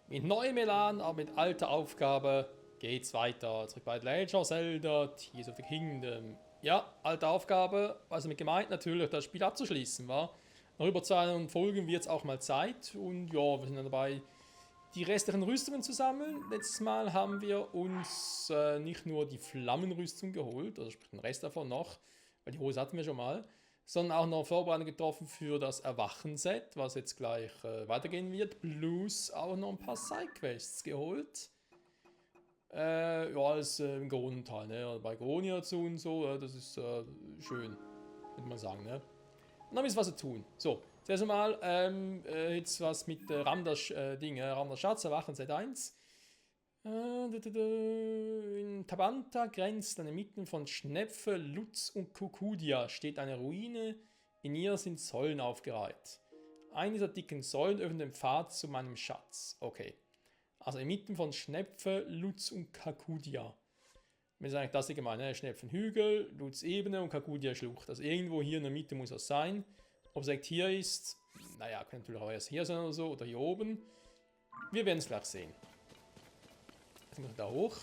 Mit neuem Elan, aber mit alter Aufgabe geht's weiter. Zurück bei Legend of Zelda, Tears of the Kingdom. Ja, alte Aufgabe, was damit gemeint, natürlich das Spiel abzuschließen, war. Nach über 200 Folgen wird es auch mal Zeit und ja, wir sind dann dabei, die restlichen Rüstungen zu sammeln. Letztes Mal haben wir uns nicht nur die Flammenrüstung geholt, also sprich den Rest davon noch, weil die Hose hatten wir schon mal, sondern auch noch Vorbereitung getroffen für das Erwachen-Set, was jetzt gleich weitergehen wird. Plus auch noch ein paar Sidequests geholt. Ja, alles im Goronental, ne? Bei Goronia zu und so, das ist schön, würde man sagen, ne? Noch ein bisschen was zu tun. So, zuerst einmal jetzt was mit Ramdas Ding, Ramdas Schatz, Erwachen Set 1. In Tabanta grenzt an den Mitten von Schnepfe, Lutz und Kukudia steht eine Ruine, in ihr sind Säulen aufgereiht. Eine dieser dicken Säulen öffnet den Pfad zu meinem Schatz. Okay. Also inmitten von Schnepfe, Lutz und Kakudia. Mir ist eigentlich das hier gemeint, ne? Schnepfenhügel, Lutz Ebene und Kakudia Schlucht. Also irgendwo hier in der Mitte muss das sein. Ob es direkt hier ist, naja, könnte natürlich auch erst hier sein oder so, oder hier oben. Wir werden es gleich sehen. Jetzt muss ich da hoch.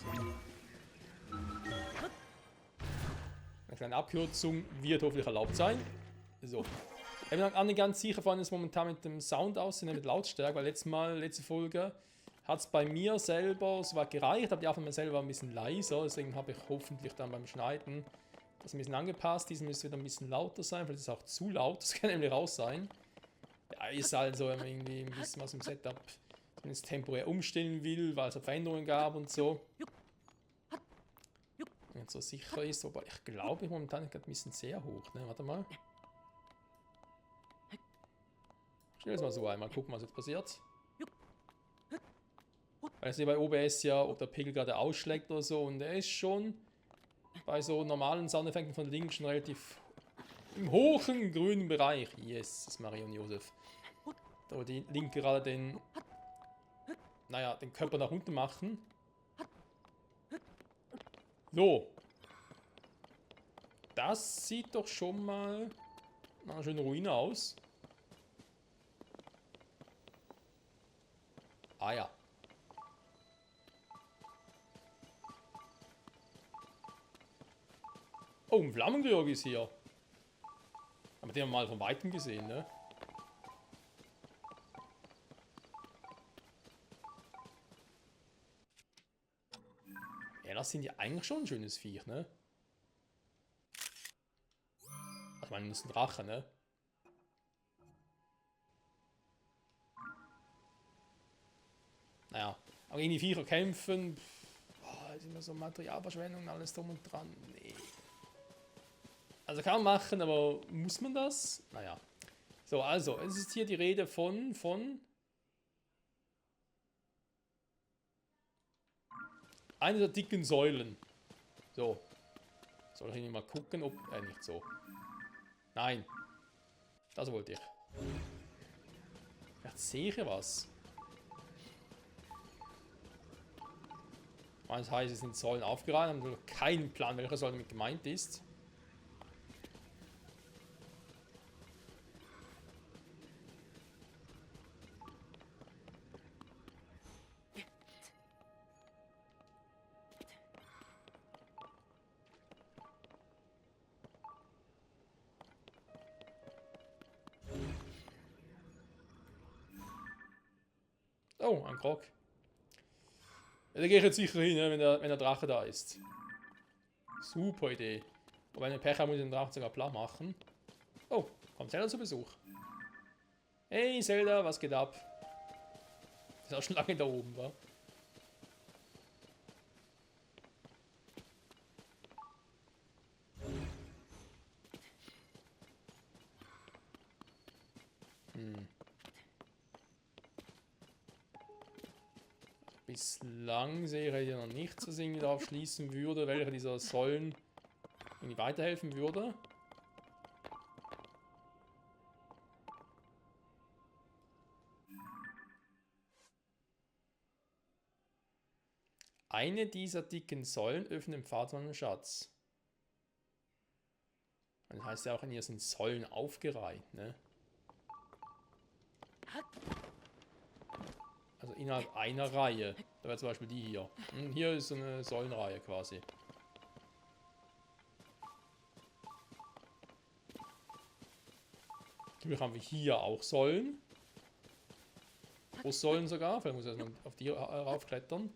Eine kleine Abkürzung wird hoffentlich erlaubt sein. So. Ich bin auch nicht ganz sicher, wann es momentan mit dem Sound aussieht, mit Lautstärke, weil letzte Folge hat es bei mir selber soweit gereicht, aber die Aufnahme selber ein bisschen leiser, deswegen habe ich hoffentlich dann beim Schneiden das ein bisschen angepasst. Diesen müsste wieder ein bisschen lauter sein, vielleicht ist es auch zu laut, das kann nämlich raus sein. Ja, ist also irgendwie ein bisschen was im Setup, wenn es temporär umstellen will, weil es Veränderungen gab und so. Wenn es so sicher ist, aber ich glaube momentan ist gerade ein bisschen sehr hoch, ne? Warte mal. Ich stelle es mal so ein, mal gucken, was jetzt passiert. Weil ich sehe bei OBS ja, ob der Pegel gerade ausschlägt oder so, und er ist schon bei so normalen Soundeffekten von links schon relativ im hohen grünen Bereich. Yes, das ist Maria und Josef. Da wo die Link gerade den, naja, den Körper nach unten machen. So. Das sieht doch schon mal nach einer schönen Ruine aus. Ah ja. Oh, ein Flammengeorg ist hier. Aber den haben wir mal von Weitem gesehen, ne? Ja, das sind ja eigentlich schon ein schönes Viech, ne? Also, ich meine, das ist ein Drache, ne? Naja, aber gegen die Viecher kämpfen, boah, ist immer so Materialverschwendung, alles drum und dran. Nee. Also kann man machen, aber muss man das? Naja. So, also, es ist hier die Rede von einer der dicken Säulen. So. Soll ich mal gucken, ob... nicht so. Nein. Das wollte ich. Vielleicht sehe ich ja was. Das heißt, es sind Säulen aufgereiht, haben wir keinen Plan, welcher Säule damit gemeint ist. Oh, ein Krog. Ja, da gehe ich jetzt sicher hin, ne, wenn der Drache da ist. Super Idee. Aber wenn ich Pech habe, muss ich den Drachen sogar platt machen. Oh, kommt Zelda zu Besuch. Hey Zelda, was geht ab? Ist auch schon lange da oben, wa? Bislang sehe ich ja noch nichts, was irgendwie darauf schließen würde, welcher dieser Säulen irgendwie weiterhelfen würde. Eine dieser dicken Säulen öffnet den Pfad zu einem Schatz. Das heißt ja auch, in ihr sind Säulen aufgereiht, ne? Also innerhalb einer Reihe. Da wäre zum Beispiel die hier. Und hier ist so eine Säulenreihe quasi. Natürlich haben wir hier auch Säulen. Großsäulen sogar. Vielleicht muss ich erstmal auf die raufklettern.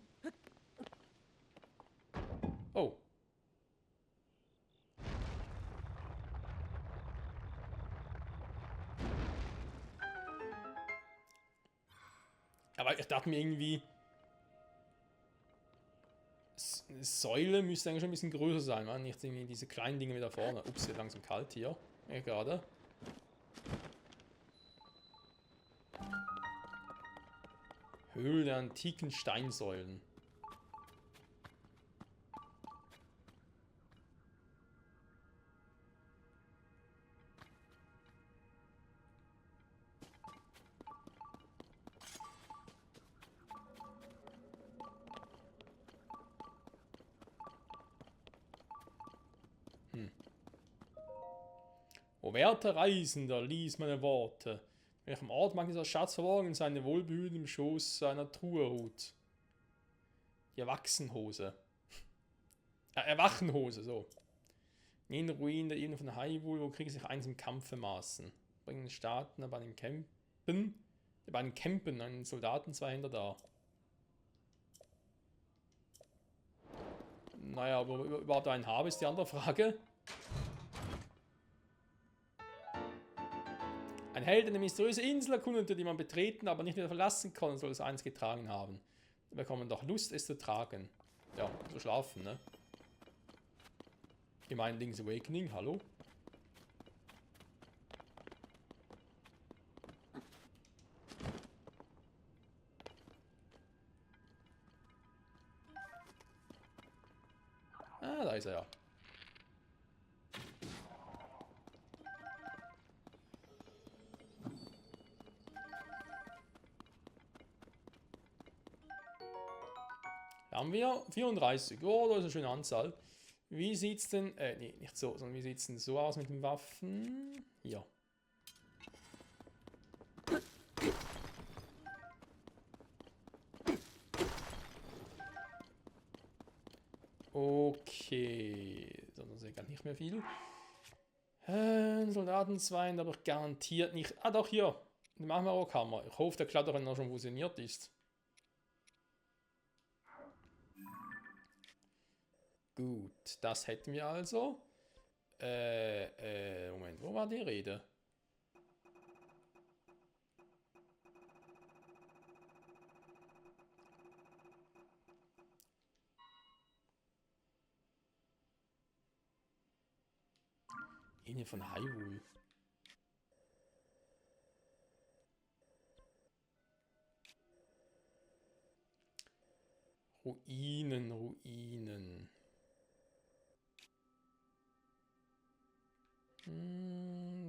Oh. Aber ich dachte mir irgendwie, Säule müsste eigentlich schon ein bisschen größer sein, man. Nicht irgendwie diese kleinen Dinge wieder vorne. Ups, wird langsam kalt hier. Ja, gerade. Höhle der antiken Steinsäulen. O werter Reisender, lies meine Worte. In welchem Ort mag dieser Schatz verborgen sein, der wohlbehütet im Schoß seiner Truhe ruht? Die Erwachsenhose. Erwachenhose, so. In den Ruinen der Ebene von Hyrule, wo Kriege sich eins im Kampfe maßen. Bringen Staaten bei den Kämpfen einen Soldaten zwei Hände dar. Naja, ob ich überhaupt einen habe, ist die andere Frage. Ein Held eine mysteriöse Insel erkundete, die man betreten, aber nicht wieder verlassen kann, soll es eins getragen haben. Da bekommt man doch Lust, es zu tragen. Ja, so schlafen, ne? Ich meine Link's Awakening, hallo? Ah, da ist er ja. Da haben wir 34. Oh, das ist eine schöne Anzahl. Wie sieht's denn, nee, nicht so, sondern wie sieht's denn so aus mit den Waffen? Hier. Okay, sondern sehe gar nicht mehr viel. Soldaten 2, aber garantiert nicht. Ah, doch, hier. Die machen wir auch Hammer. Ich hoffe, der Kletterer schon fusioniert ist. Gut, das hätten wir also. Moment, wo war die Rede? Eine von Hyrule. Ruinen.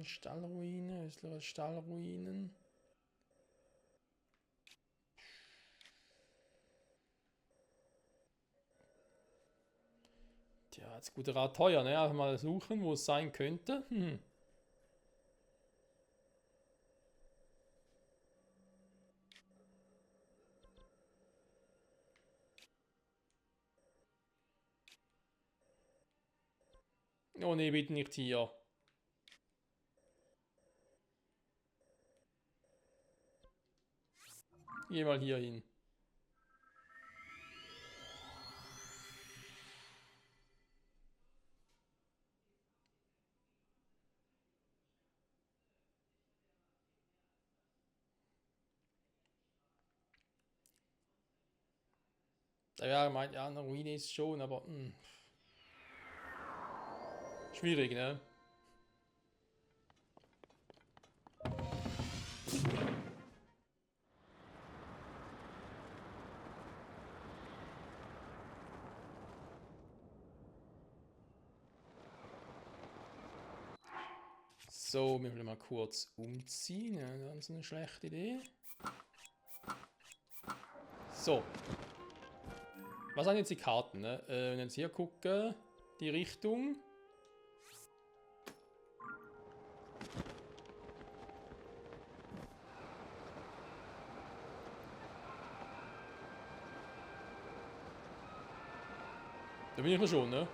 Stallruine, östliche Stallruinen. Tja, jetzt guter Rat teuer, ne? Einfach mal suchen, wo es sein könnte. Oh ne, bitte nicht hier. Geh mal hier hin. Ja, meint, ja, eine Ruine ist schon, aber schwierig, ne? So, wir wollen mal kurz umziehen. Ja, das ist eine schlechte Idee. So. Was sind jetzt die Karten? Ne? Wenn ich jetzt hier gucke, die Richtung. Da bin ich ja schon, ne?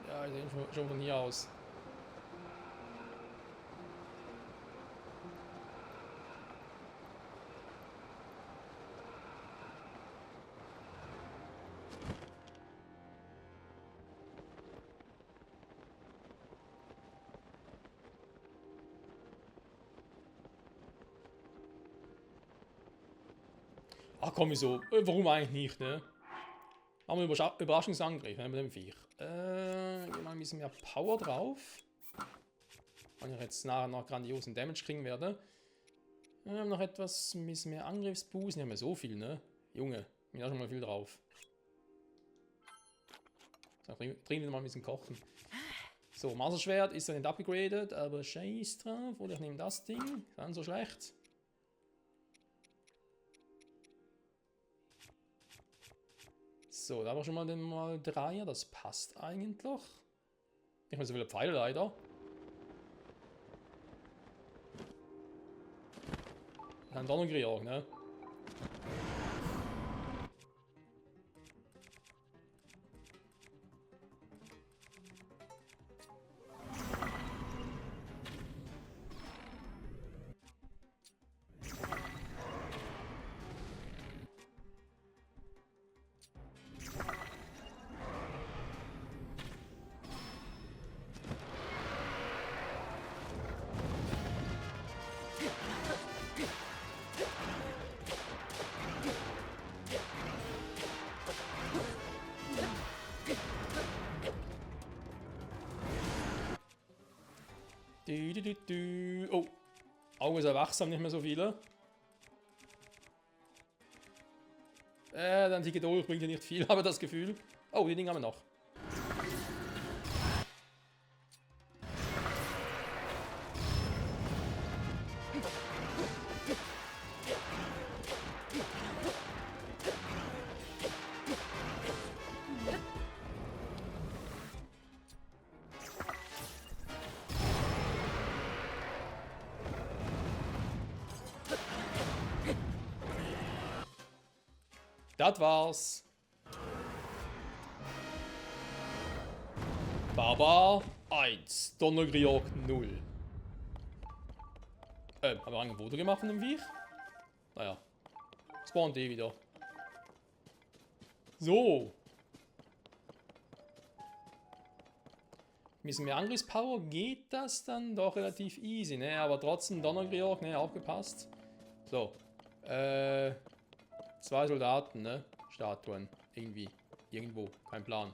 Ja, ich sehe schon von hier aus. Ach komm, wieso? Warum eigentlich nicht, ne? Machen wir Überraschungsangriff, ne, mit dem Viech. Gehen mal ein bisschen mehr Power drauf. Weil ich jetzt nachher noch grandiosen Damage kriegen werde. Wir haben noch etwas, ein bisschen mehr Angriffsboost. Nicht mehr so viel, ne? Junge, mir da schon mal viel drauf. So, dringend mal ein bisschen kochen. So, Maserschwert ist ja nicht upgraded, aber scheiß drauf. Oder ich nehme das Ding. Dann so schlecht. So, da war schon mal den mal Dreier. Das passt eigentlich. Nicht mehr so viele Pfeile leider. Ein Donnergrier, ne? Oh, Auge ist erwachsen, nicht mehr so viele. Dann die Geduld bringt ja nicht viel, habe das Gefühl. Oh, die Dinge haben wir noch. Das war's. Barbar 1, Donnergriog 0. Haben wir einen Foto gemacht von dem Viech? Naja. Spawnt eh wieder. So. Ein bisschen mehr Angriffspower geht das dann doch relativ easy, ne? Aber trotzdem Donnergriog, ne? Aufgepasst. So. 2 Soldaten, ne? Statuen. Irgendwie. Irgendwo. Kein Plan.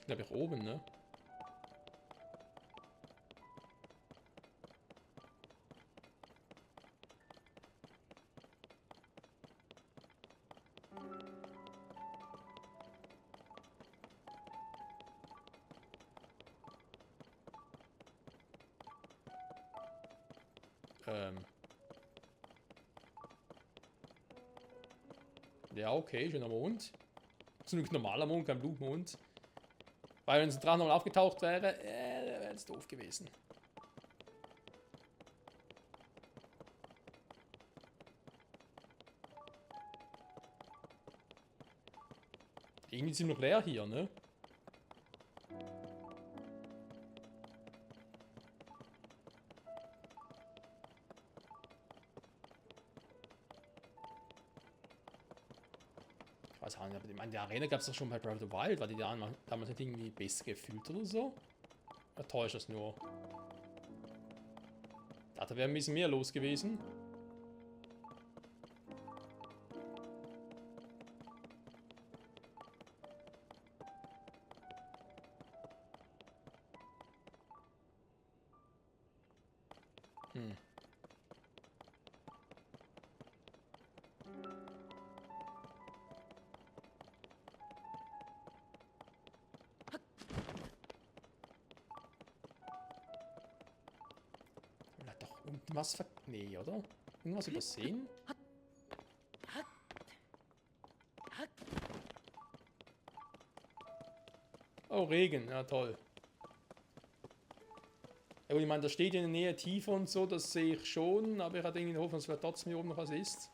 Ich glaube ich oben, ne? Ja, okay, schöner Mond. Zum Glück normaler Mond, kein Blutmond. Weil wenn es ein Drachen nochmal aufgetaucht wäre, wäre es doof gewesen. Irgendwie ziemlich leer hier, ne? Ich weiß auch nicht, aber ich meine, die Arena gab es doch schon bei Breath of the Wild. War die damals nicht irgendwie besser gefühlt oder so? Oder täuscht das nur? Da wäre ein bisschen mehr los gewesen. Irgendwas nee, oder? Irgendwas übersehen? Oh, Regen. Ja, toll. Ja, ich meine, da steht in der Nähe tiefer und so, das sehe ich schon, aber ich hatte irgendwie Hoffnung, dass vielleicht trotzdem hier oben noch was ist.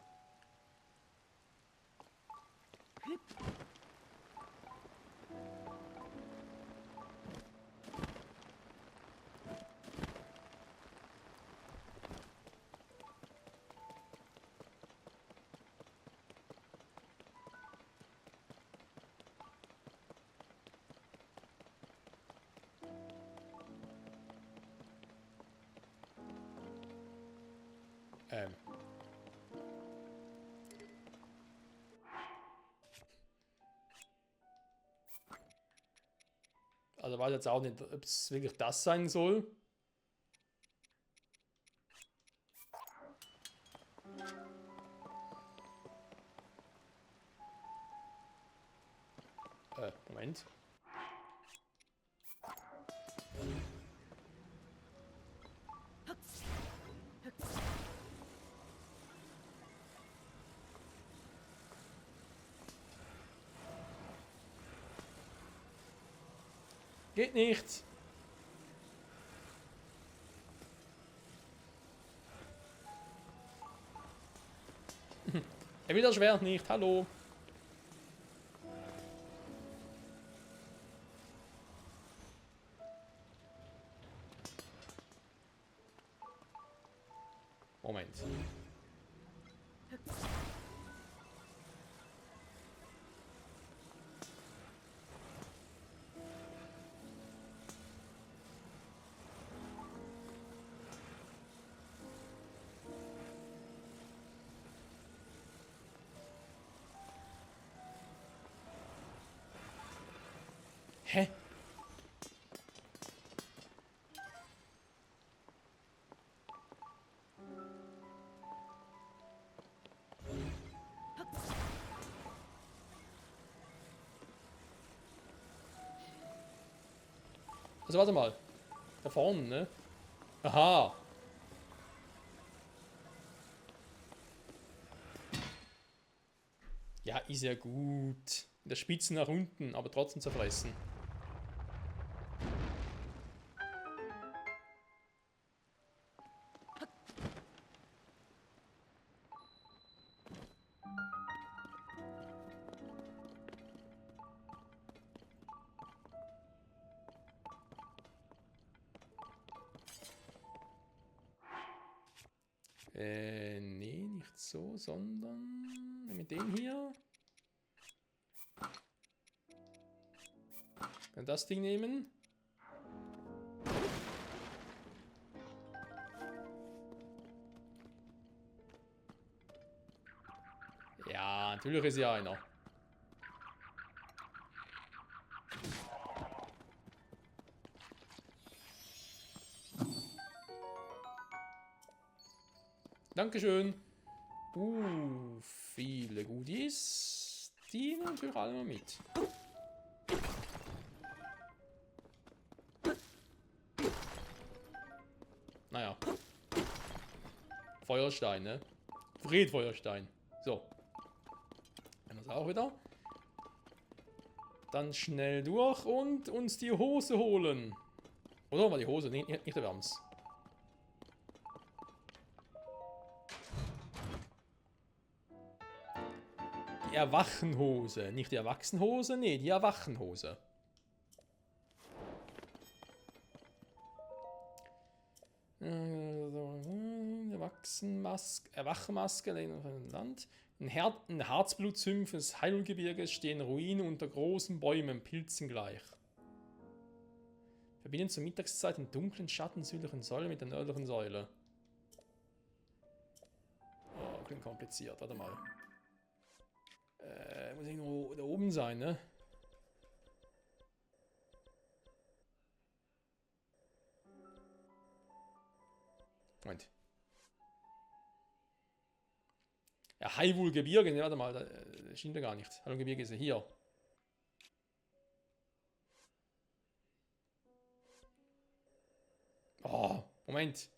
Ähm. Also weiß jetzt auch nicht, ob es wirklich das sein soll. Moment. Geht nicht. Wieder schwer nicht. Hallo. Moment. Hä? Also warte mal. Da vorne, ne? Aha. Ja, ist ja gut. In der Spitze nach unten, aber trotzdem zerfressen. Nee, nicht so, sondern mit dem hier. Kann das Ding nehmen. Ja, natürlich ist ja einer. Dankeschön. Viele Goodies. Die nehmen natürlich alle mal mit. Naja. Feuerstein, ne? Feuerstein. So. Haben wir das auch wieder. Dann schnell durch und uns die Hose holen. Oder war die Hose? Nee, nicht der Wärms. Die Erwachenhose. Nicht die Erwachsenhose, nee, die Erwachenhose. Erwachenmaske, Land. In Harzblutzümpfen des Heilgebirges stehen Ruinen unter großen Bäumen, Pilzen gleich. Verbinden zur Mittagszeit den dunklen Schatten südlichen Säule mit der nördlichen Säule. Oh, klingt kompliziert, warte mal. Muss irgendwo da oben sein, ne? Moment. Ja, Hyrule-Gebirge, ne, warte mal, da stimmt ja gar nicht. Hyrule-Gebirge ist ja hier. Oh, Moment.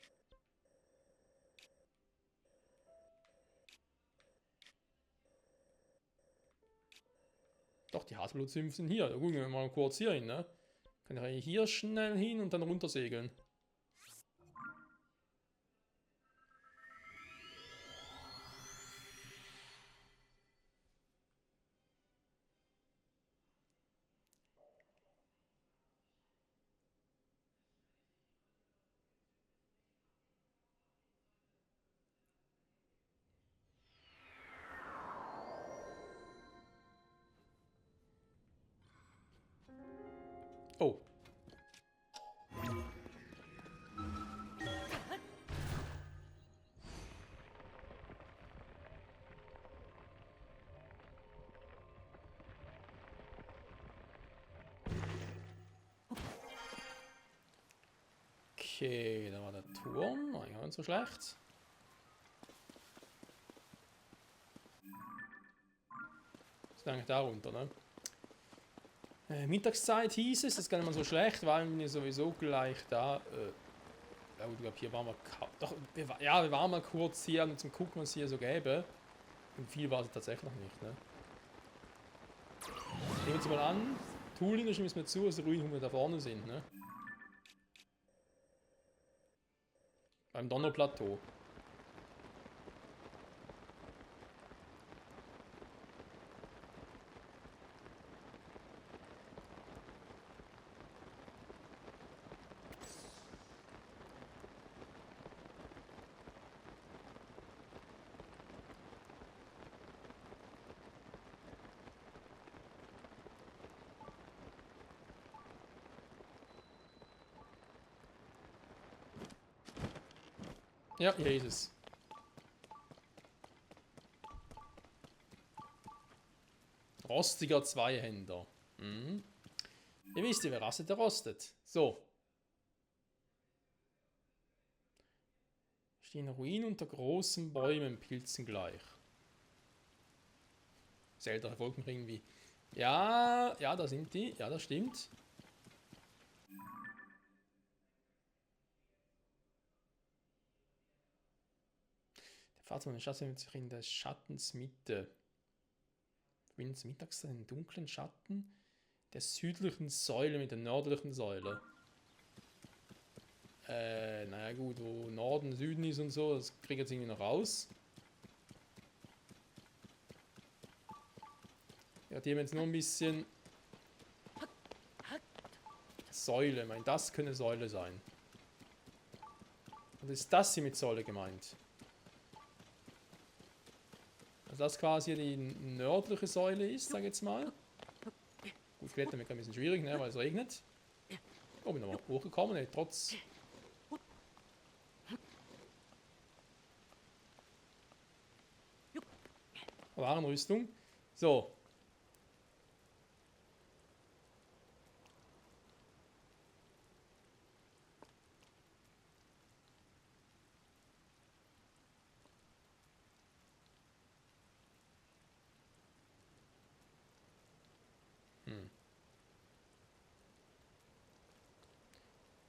Doch, die Haselblutsümpfe sind hier. Da gucken wir mal kurz hier hin, ne? Kann ich hier schnell hin und dann runtersegeln. Oh. Okay, da war der Turm. Eigentlich gar nicht so schlecht. Ist eigentlich da runter, ne? Mittagszeit hieß es, das ist gar nicht mal so schlecht, weil bin ich sowieso gleich da. Ja gut, ich glaube, hier waren wir doch, ja, wir waren mal kurz hier, um zu gucken, was es hier so gäbe. Und viel war es tatsächlich noch nicht, ne? Nehmen wir uns mal an, Tooling müssen wir zu, dass die Ruinenhummel da vorne sind, ne? Beim Donnerplateau. Ja, hier ist es. Rostiger Zweihänder. Mhm. Ihr wisst ja, wer rastet, der rostet. So. Stehen Ruinen unter großen Bäumen, Pilzen gleich. Seltener folgt mir irgendwie. Ja, ja, da sind die. Ja, das stimmt. Der Pfad von den Schatten sich in der Schattensmitte. Verbindet mittags den dunklen Schatten der südlichen Säule mit der nördlichen Säule. Naja gut, wo Norden, Süden ist und so, das kriege ich jetzt irgendwie noch raus. Ja, die haben jetzt nur ein bisschen Säule. Ich meine, das könnte Säule sein. Und ist das hier mit Säule gemeint? Also das quasi die nördliche Säule ist, sag ich jetzt mal. Gut, klettern wird ein bisschen schwierig, ne, weil es regnet. Oh, bin nochmal hochgekommen, ne, trotz... Warenrüstung. So.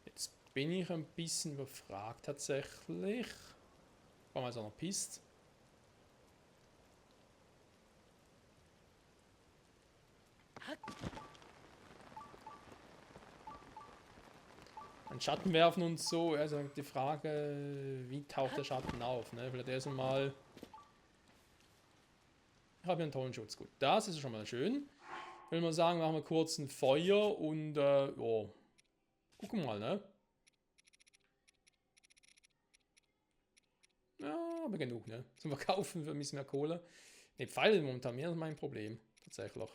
Jetzt bin ich ein bisschen überfragt tatsächlich. War mal so eine Piste. An Schatten werfen und so, also die Frage, wie taucht der Schatten auf, ne? Vielleicht erstmal... Ich habe ja einen tollen Schutz, gut. Das ist schon mal schön. Will man sagen, machen wir kurz ein Feuer und, oh. Gucken wir mal, ne? Ja, aber genug, ne? Zum Verkaufen für ein bisschen mehr Kohle. Ne, Pfeile momentan mehr ist mein Problem, tatsächlich.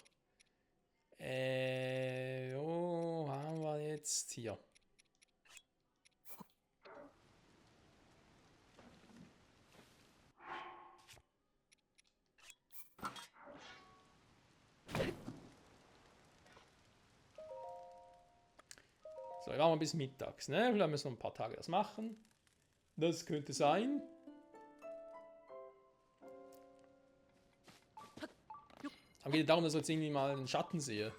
Oh, haben wir jetzt hier. So, wir machen bis mittags, ne? Vielleicht müssen wir ein paar Tage das machen. Das könnte sein. Aber geht darum, dass ich jetzt irgendwie mal einen Schatten sehe.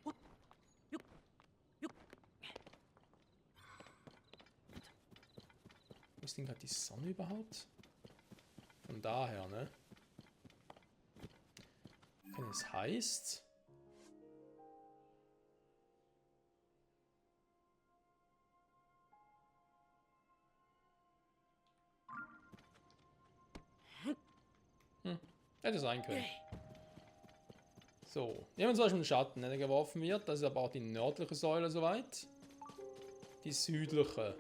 Wo ist denn gerade die Sonne überhaupt? Von daher, ne? Das heißt... Hätte sein können. So, nehmen wir zum Beispiel den Schatten, der geworfen wird. Das ist aber auch die nördliche Säule soweit. Die südliche.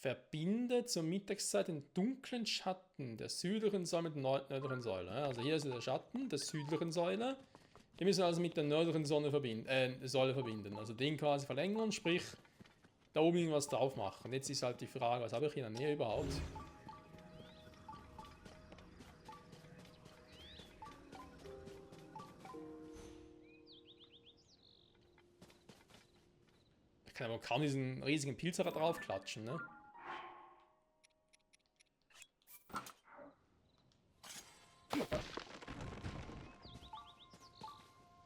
Verbinde zur Mittagszeit den dunklen Schatten der südlichen Säule mit der nördlichen Säule. Also hier ist der Schatten der südlichen Säule. Den müssen wir also mit der nördlichen Säule verbinden. Also den quasi verlängern, sprich da oben irgendwas drauf machen. Jetzt ist halt die Frage, was habe ich hier in der Nähe überhaupt? Ich kann aber kaum diesen riesigen Pilzer da drauf klatschen, ne?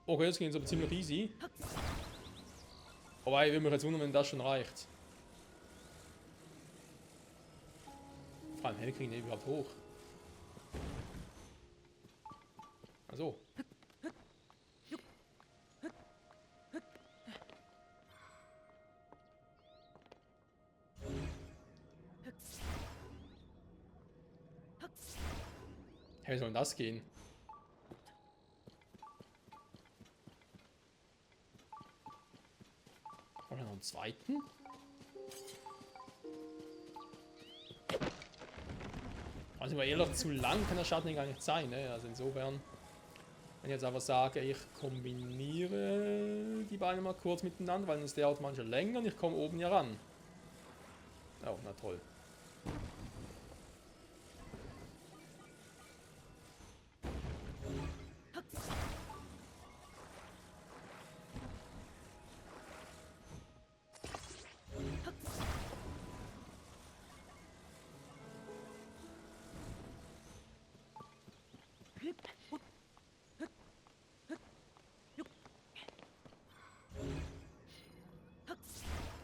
Okay, das ging jetzt aber ziemlich easy. Wobei, ich würde mich jetzt wundern, wenn das schon reicht. Vor allem, kriegen die überhaupt hoch. Also. Hey, wie soll denn das gehen? Oder noch einen zweiten? Also mal ehrlich, zu lang kann der Schatten gar nicht sein, ne? Also insofern, wenn ich jetzt aber sage, ich kombiniere die beiden mal kurz miteinander, weil dann ist der automatisch länger und ich komme oben hier ran. Oh, na toll.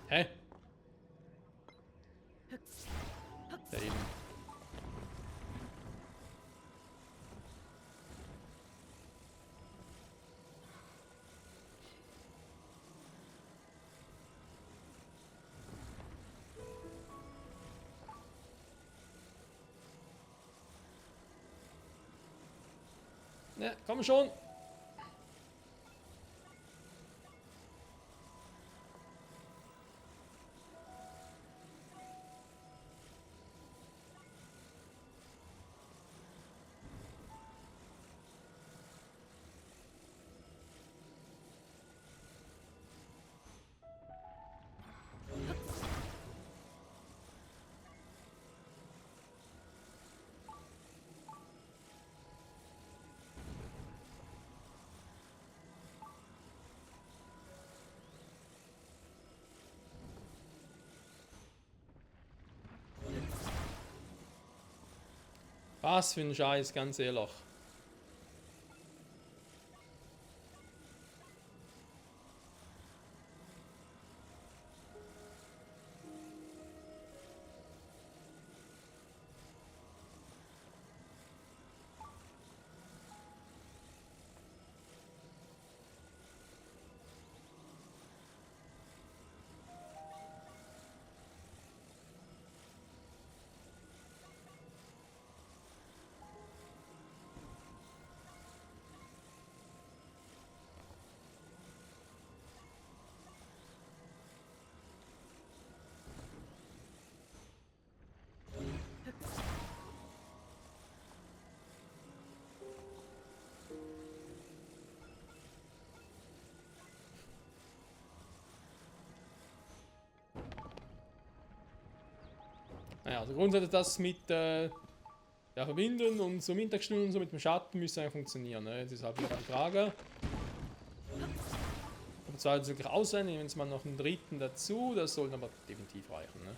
Hä? Da eben. Ne, komm schon. Was für ein Scheiß, ganz ehrlich. Naja, also grundsätzlich das mit ja, verbinden und so Mittagsstunden und so mit dem Schatten müsste eigentlich funktionieren. Ne? Jetzt ist halt wieder die Frage. Aber zwar jetzt wirklich auswendig, wenn es mal noch einen dritten dazu, das sollte aber definitiv reichen. Ne?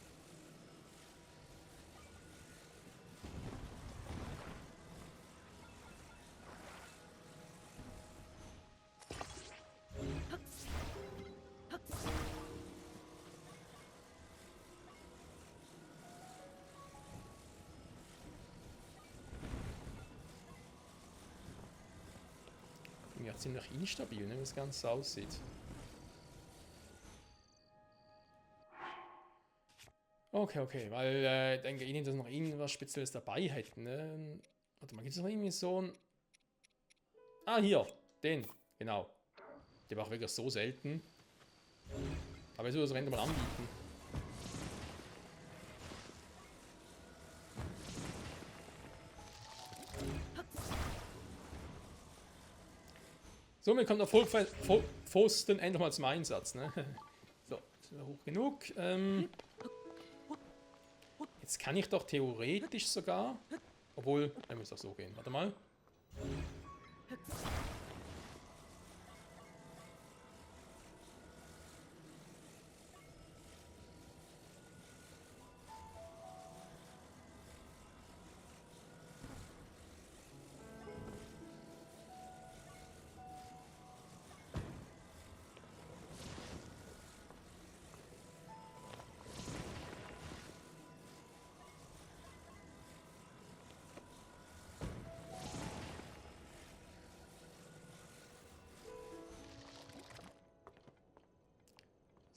irgendwie auch ziemlich instabil, ne, wie das Ganze aussieht. Okay, okay, weil ich denke, ihnen das noch irgendwas Spezielles dabei hätten. Ne? Warte mal, gibt es noch irgendwie so ein... Ah, hier, den, genau. Der war auch wirklich so selten. Aber ich soll das Rennen mal anbieten. Somit kommt der Pfosten endlich mal zum Einsatz. Ne? So, ist er hoch genug. Jetzt kann ich doch theoretisch sogar... Obwohl, dann muss das so gehen. Warte mal.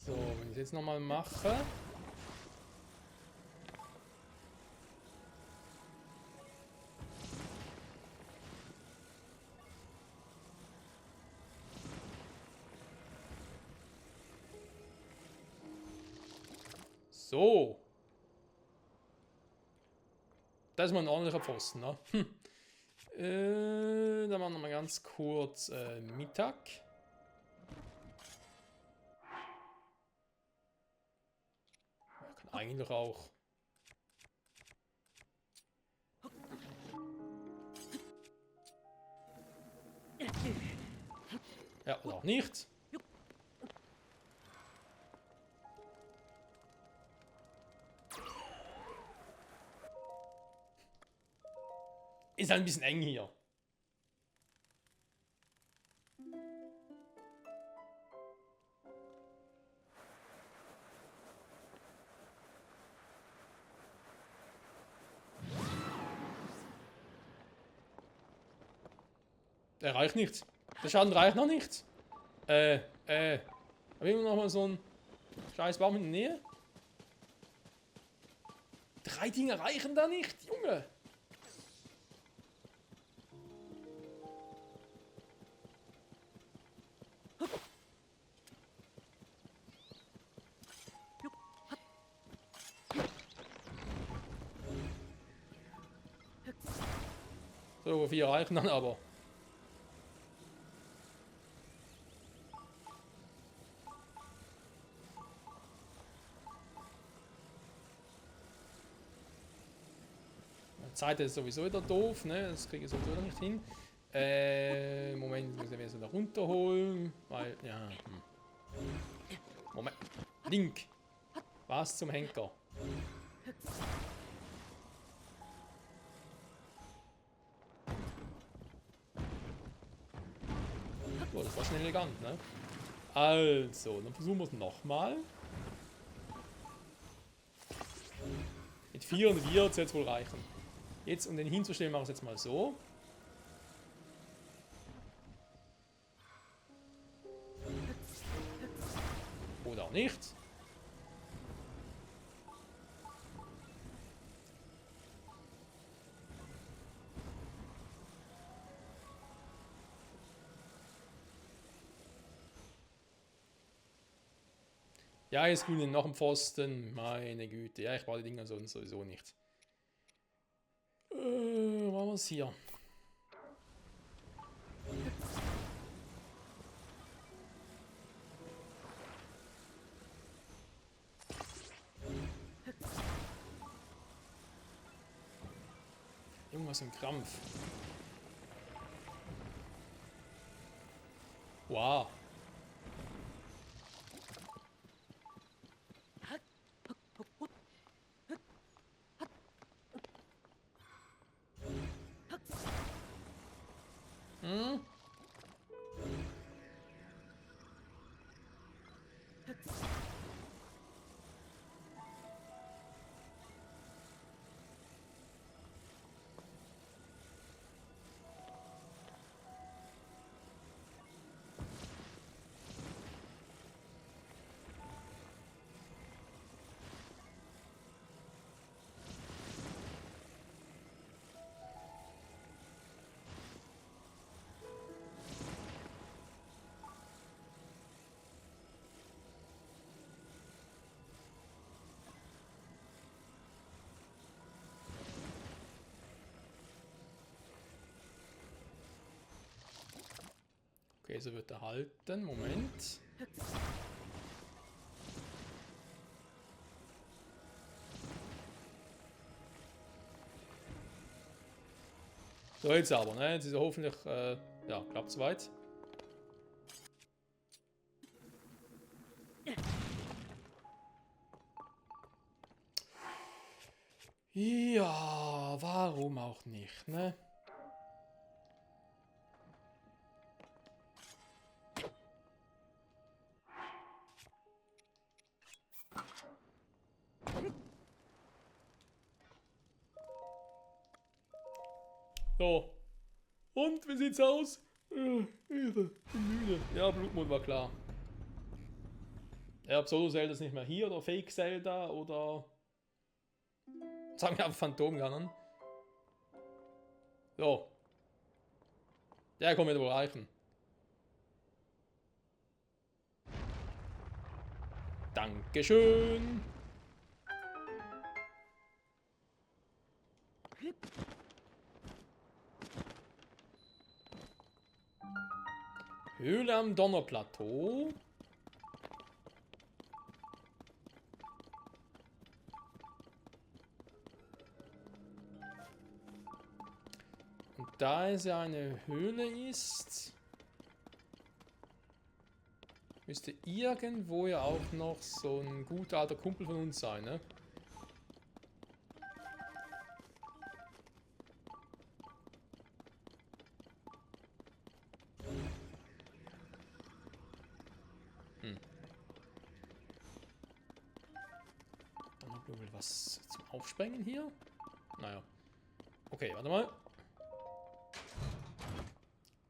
So, wenn ich es jetzt nochmal mache. So. Das ist mal ein ordentlicher Pfosten, ne? Dann machen wir mal ganz kurz Mittag. Kann eigentlich auch. Ja, oder auch nicht. Ist halt ein bisschen eng hier. Der reicht nicht. Der Schaden reicht noch nicht. Haben wir noch mal so einen scheiß Baum in der Nähe? 3 Dinge reichen da nicht, Junge. So, 4 reichen dann aber. Die Zeit ist sowieso wieder doof, ne? Das kriege ich sowieso wieder nicht hin. Moment, muss ich mir so da runterholen. Weil, ja. Moment. Link. Was zum Henker? Oh, das war schon elegant, ne? Also, dann versuchen wir es nochmal. Mit 4 und 4 wird es jetzt wohl reichen. Jetzt, um den hinzustellen, machen wir es jetzt mal so. Oder auch nicht. Ja, jetzt gut, noch ein Pfosten. Meine Güte. Ja, ich brauche die Dinger sowieso nicht. Wo haben wir es hier? Irgendwas im Krampf. Wow. Hm? Okay, so wird er halten. Moment. So, jetzt aber, ne? Jetzt ist er hoffentlich, ja, klappt soweit. Ja, warum auch nicht, ne? So. Und, wie sieht's aus? Hilfe, bin müde. Ja, Blutmond war klar. Ja, Pseudo-Zelda ist nicht mehr hier, oder Fake-Zelda, oder... Sagen wir einfach Phantomganon. So. Der kommt mir wohl reichen. Dankeschön. Höhle am Donnerplateau. Und da es ja eine Höhle ist, müsste irgendwo ja auch noch so ein guter alter Kumpel von uns sein, ne? Was zum Aufsprengen hier? Naja. Okay, warte mal.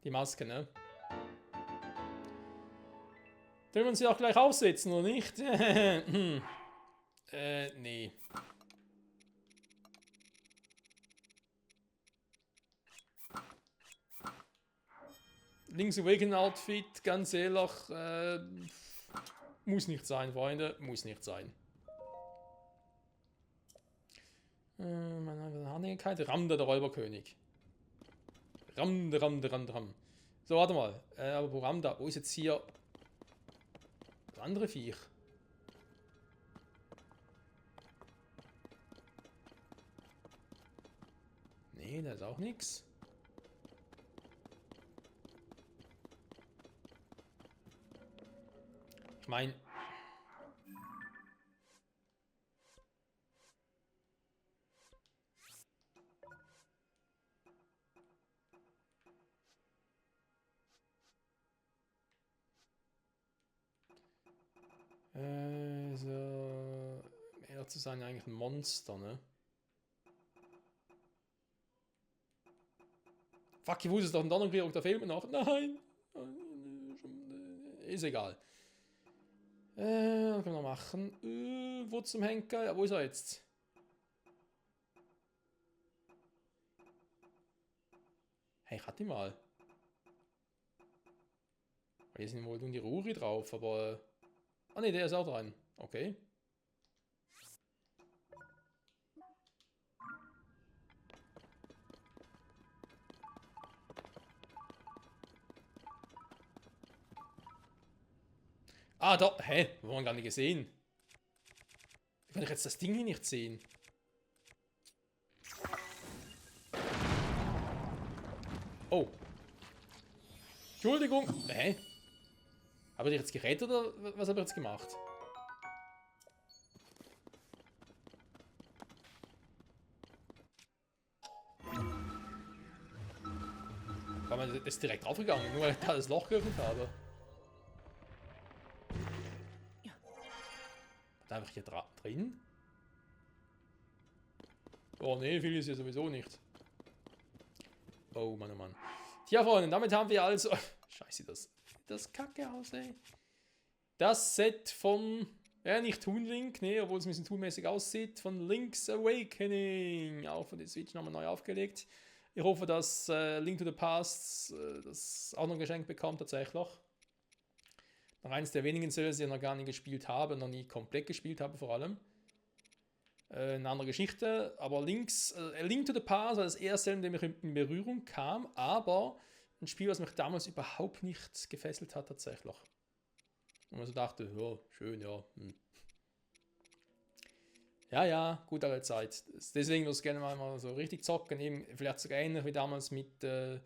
Die Maske, ne? Sollen wir uns sie auch gleich aufsetzen, oder nicht? Nee. Link's Awakening Outfit, ganz ehrlich, muss nicht sein, Freunde, muss nicht sein. Meine Hartnäckigkeit, Ramda, der Räuberkönig. Ram. So, warte mal. Aber wo Ramda? Wo ist jetzt hier das andere Viech? Nee, da ist auch nichts. Ich meine... so... Eher zu sein eigentlich ein Monster, ne? Fuck, ich wusste es doch ein Donnerkrieger, da fehlt mir noch. Nein! Ist egal. Was können wir noch machen? Wo zum Henker? Ja, wo ist er jetzt? Hey, ich hatte ihn mal. Hier sind wohl die Ruri drauf, aber... Ah ne, der ist auch dran. Okay. Ah, da. Hä? Wir haben gar nicht gesehen. Wie kann ich jetzt das Ding hier nicht sehen? Oh. Entschuldigung. Hä? Habe ich jetzt gerettet oder was habe ich jetzt gemacht? War mir das ist direkt draufgegangen, nur weil ich da das Loch geöffnet habe. Da einfach hier drin? Oh ne, viel ist hier sowieso nicht. Oh Mann, oh Mann. Tja, Freunde, damit haben wir also... Scheiße, das Kacke aus, ey. Das Set von... Ja, nicht Toon Link, ne, obwohl es ein bisschen toonmäßig aussieht. Von Link's Awakening. Auch von der Switch nochmal neu aufgelegt. Ich hoffe, dass Link to the Past das auch noch geschenkt bekommt, tatsächlich. Noch eines der wenigen Zelda, die ich noch gar nicht gespielt habe, noch nie komplett gespielt habe, vor allem. Eine andere Geschichte, aber Link to the Past war das erste, in dem ich in Berührung kam, aber ein Spiel, was mich damals überhaupt nicht gefesselt hat tatsächlich. Und man so dachte, ja, schön, ja. Ja, gut alle Zeit. Deswegen würde ich gerne mal so richtig zocken, eben vielleicht sogar ähnlich wie damals mit A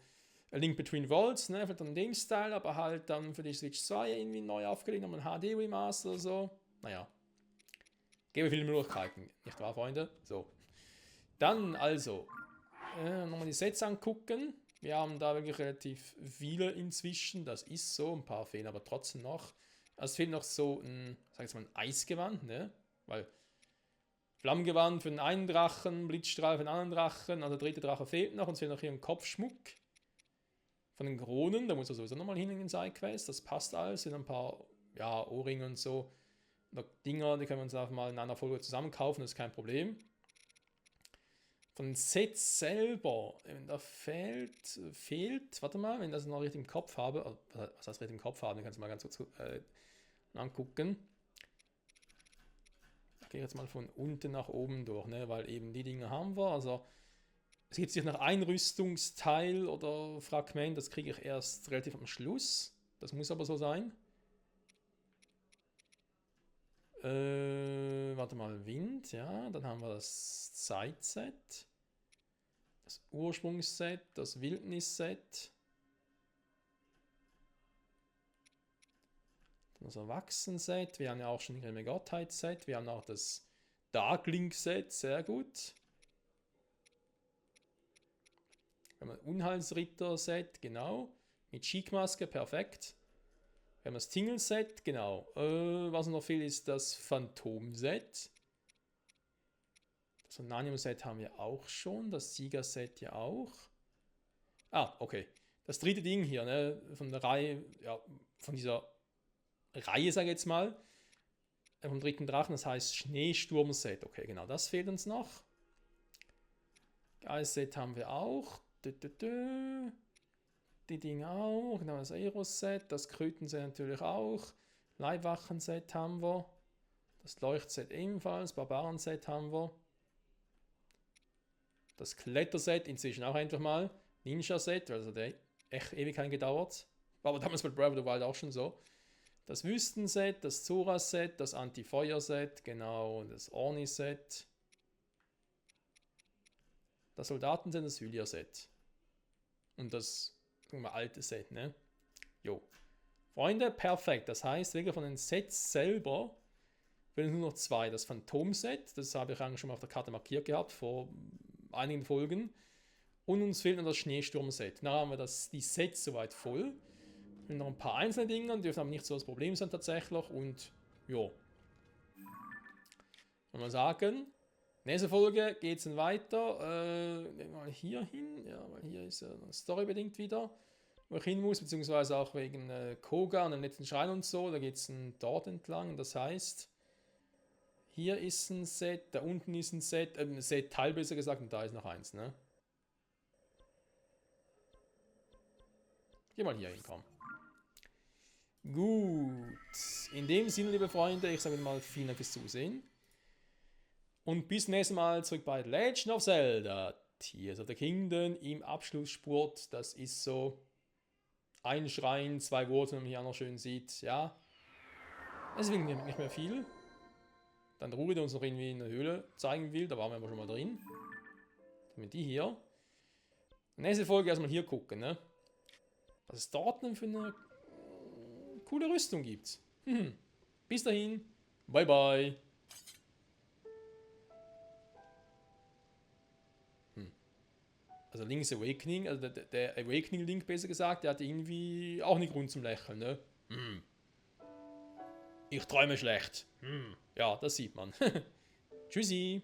Link Between Worlds, ne, vielleicht in dem Style, aber halt dann für die Switch 2 irgendwie neu aufgelegt, nochmal ein HD-Remaster oder so. Naja. Gebe viele Möglichkeiten, nicht wahr, Freunde? So. Dann also, nochmal die Sets angucken. Wir haben da wirklich relativ viele inzwischen, das ist so, ein paar fehlen aber trotzdem noch. Es fehlt noch so ein, sag ich mal, ein Eisgewand, ne? Weil Flammengewand für den einen Drachen, Blitzstrahl für den anderen Drachen, also der dritte Drache fehlt noch und es fehlt noch hier ein Kopfschmuck von den Kronen, da muss er sowieso nochmal hin in den Sidequest, das passt alles, sind ein paar, ja, Ohrringe und so, noch Dinger, die können wir uns einfach mal in einer Folge zusammen kaufen, das ist kein Problem. Von den Sets selber, wenn da fehlt, warte mal, wenn ich das noch richtig im Kopf habe, was heißt richtig im Kopf haben, kannst du mal ganz kurz angucken. Ich gehe jetzt mal von unten nach oben durch, ne, weil eben die Dinge haben wir, also es gibt sich noch Einrüstungsteil oder Fragment, das kriege ich erst relativ am Schluss, das muss aber so sein. Warte mal, Wind, ja, dann haben wir das Zeitset, das Ursprungsset, das Wildnisset, dann das Erwachsenset, wir haben ja auch schon die Gottheitsset, wir haben auch das Darkling-Set, sehr gut. Wir haben ein Unheilsritter-Set, genau, mit Cheekmaske, perfekt. Wir haben das Tingle-Set, genau. Was noch fehlt, ist das Phantom-Set. Das Ananium-Set haben wir auch schon. Das Sieger-Set ja auch. Ah, okay. Das dritte Ding hier, ne, von der Reihe, ja, von dieser Reihe, sage ich jetzt mal. Vom dritten Drachen, das heißt Schneesturm-Set. Okay, genau, das fehlt uns noch. Geist-Set haben wir auch. Die Dinge auch, genau, das Aeros-Set, das Kröten-Set natürlich auch, Leibwachen-Set haben wir, das Leucht-Set ebenfalls, Barbaren-Set haben wir, das Kletter-Set inzwischen auch einfach mal, Ninja-Set, also der echt Ewigkeit gedauert, war aber damals bei Breath of the Wild auch schon so, das Wüsten-Set, das Zora-Set, das Anti-Feuer-Set, genau, das Orni-Set, das Soldaten-Set, das Hylia-Set und das altes Set, ne? Jo. Freunde, perfekt. Das heißt, wirklich von den Sets selber fehlen nur noch zwei. Das Phantom-Set, das habe ich eigentlich schon mal auf der Karte markiert gehabt, vor einigen Folgen. Und uns fehlt noch das Schneesturm-Set. Dann haben wir die Sets soweit voll. Und noch ein paar einzelne Dinge, dürfen aber nicht so das Problem sein tatsächlich. Und jo. Kann man sagen, nächste Folge geht es dann weiter. Mal hier hin. Ja, weil hier ist ja storybedingt wieder, wo ich hin muss, beziehungsweise auch wegen Koga und dem letzten Schrein und so. Da geht es dort entlang. Das heißt, hier ist ein Set, da unten ist ein Set-Teil besser gesagt, und da ist noch eins, ne? Geh mal hier hin, komm. Gut. In dem Sinne, liebe Freunde, ich sage mal vielen Dank fürs Zusehen. Und bis zum nächsten Mal zurück bei Legend of Zelda Tears of the Kingdom im Abschlussspurt. Das ist so ein Schrein, 2 Worte, wenn man hier auch noch schön sieht. Ja, deswegen nicht mehr viel. Dann der Ruri, der uns noch irgendwie in der Höhle zeigen will. Da waren wir aber schon mal drin. Mit die hier. Nächste Folge erstmal hier gucken, ne? Was es dort denn für eine coole Rüstung gibt. Bis dahin. Bye bye. Also Link's Awakening, also der Awakening-Link besser gesagt, der hat irgendwie auch nicht Grund zum Lächeln, ne? Ich träume schlecht. Ja, das sieht man. Tschüssi.